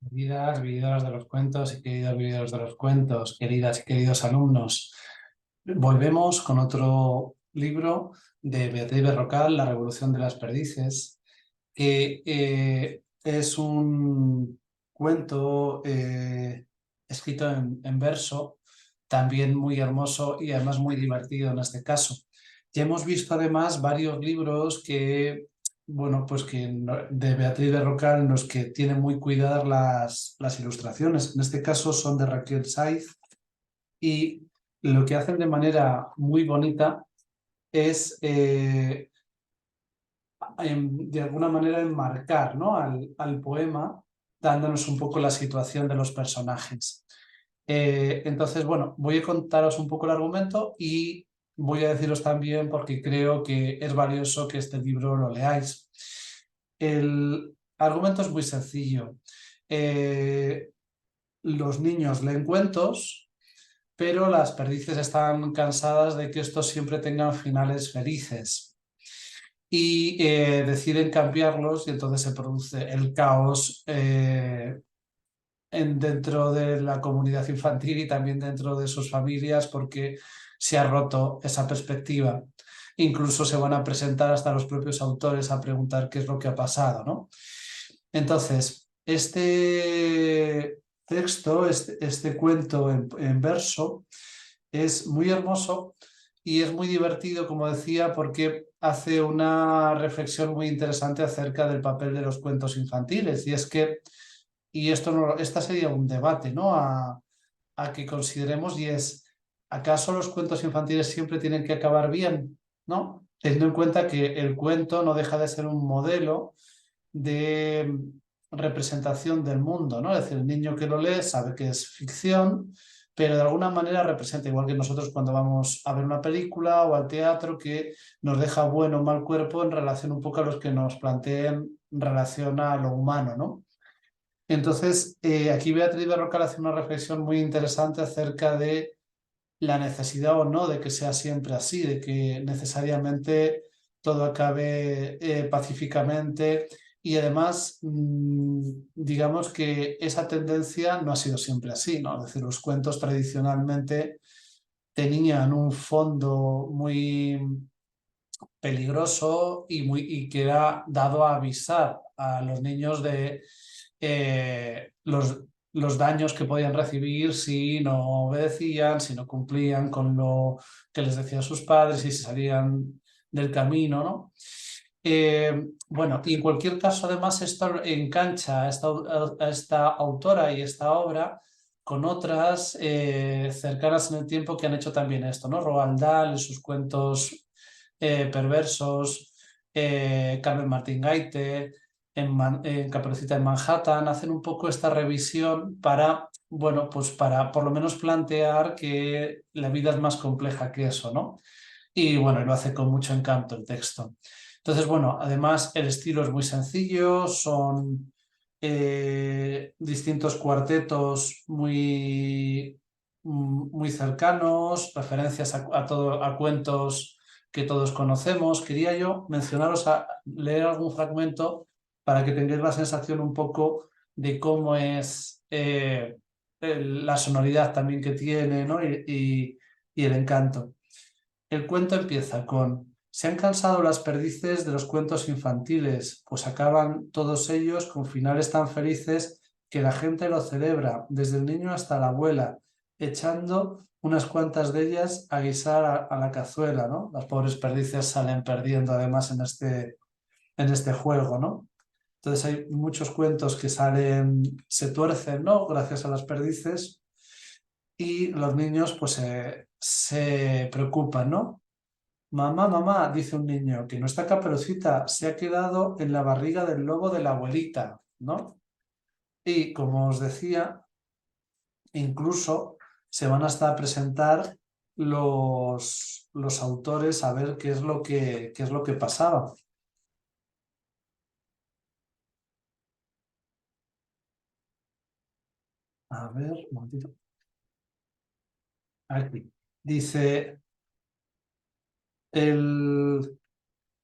Queridas vividoras de los cuentos y queridos vividores de los cuentos, queridas y queridos alumnos, volvemos con otro libro de Beatriz Berrocal, La Revolución de las Perdices, que es un cuento escrito en verso, también muy hermoso y además muy divertido en este caso. Ya hemos visto además varios libros que, bueno, pues que de Beatriz Berrocal, en los que tiene muy cuidadas las ilustraciones. En este caso son de Raquel Saiz y lo que hacen de manera muy bonita es de alguna manera enmarcar, ¿no? al poema, dándonos un poco la situación de los personajes. Entonces, bueno, voy a contaros un poco el argumento y voy a deciros también porque creo que es valioso que este libro lo leáis. El argumento es muy sencillo. Los niños leen cuentos, pero las perdices están cansadas de que estos siempre tengan finales felices y deciden cambiarlos y entonces se produce el caos dentro de la comunidad infantil y también dentro de sus familias porque se ha roto esa perspectiva. Incluso se van a presentar hasta los propios autores a preguntar qué es lo que ha pasado, ¿no? Entonces, este texto, este cuento en verso, es muy hermoso y es muy divertido, como decía, porque hace una reflexión muy interesante acerca del papel de los cuentos infantiles. Y es que, y esto no, esta sería un debate, ¿no? A que consideremos, y es, ¿acaso los cuentos infantiles siempre tienen que acabar bien? ¿No? Teniendo en cuenta que el cuento no deja de ser un modelo de representación del mundo, ¿no? Es decir, el niño que lo lee sabe que es ficción, pero de alguna manera representa, igual que nosotros cuando vamos a ver una película o al teatro, que nos deja buen o mal cuerpo en relación un poco a los que nos planteen en relación a lo humano, ¿no? Entonces, aquí Beatriz Berrocal hace una reflexión muy interesante acerca de la necesidad o no de que sea siempre así, de que necesariamente todo acabe pacíficamente y además, digamos que esa tendencia no ha sido siempre así, ¿no? Es decir, los cuentos tradicionalmente tenían un fondo muy peligroso y que era dado a avisar a los niños de los daños que podían recibir si no obedecían, si no cumplían con lo que les decían sus padres, si se salían del camino, ¿no? Bueno, y en cualquier caso, además, esto engancha a esta autora y esta obra con otras cercanas en el tiempo que han hecho también esto, ¿no? Roald Dahl y sus cuentos perversos, Carmen Martín Gaite, en Caperucita en Manhattan, hacen un poco esta revisión para, bueno, pues para por lo menos plantear que la vida es más compleja que eso, ¿no? Y bueno, lo hace con mucho encanto el texto. Entonces, bueno, además el estilo es muy sencillo, son distintos cuartetos muy cercanos, referencias a cuentos que todos conocemos. Quería yo mencionaros, leer algún fragmento para que tengáis la sensación un poco de cómo es la sonoridad también que tiene, ¿no? Y el encanto. El cuento empieza con: se han cansado las perdices de los cuentos infantiles, pues acaban todos ellos con finales tan felices que la gente lo celebra, desde el niño hasta la abuela, echando unas cuantas de ellas a guisar a la cazuela, ¿no? Las pobres perdices salen perdiendo además en este juego, ¿no? Entonces hay muchos cuentos que salen, se tuercen, ¿no? Gracias a las perdices y los niños pues se preocupan, ¿no? Mamá, mamá, dice un niño, que no está Caperucita, se ha quedado en la barriga del lobo de la abuelita, ¿no? Y como os decía, incluso se van hasta a presentar los autores a ver qué es lo que pasaba. A ver, un momentito. Aquí. Dice, el,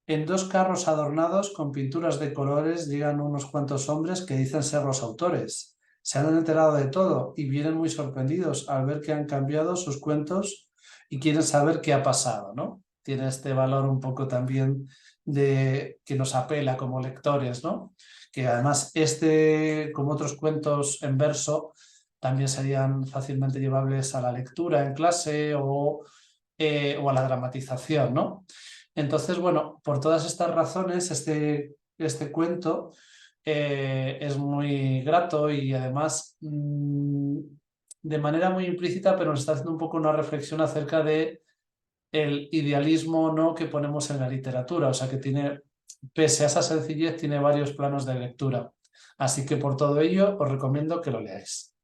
en dos carros adornados con pinturas de colores llegan unos cuantos hombres que dicen ser los autores. se han enterado de todo y vienen muy sorprendidos al ver que han cambiado sus cuentos y quieren saber qué ha pasado, ¿no? Tiene este valor un poco también de que nos apela como lectores, ¿no? Que además como otros cuentos en verso, también serían fácilmente llevables a la lectura en clase o a la dramatización, ¿no? Entonces, bueno, por todas estas razones, este cuento es muy grato y además de manera muy implícita, pero nos está haciendo un poco una reflexión acerca de el idealismo, ¿no?, que ponemos en la literatura, o sea que tiene, pese a esa sencillez, tiene varios planos de lectura. Así que por todo ello os recomiendo que lo leáis.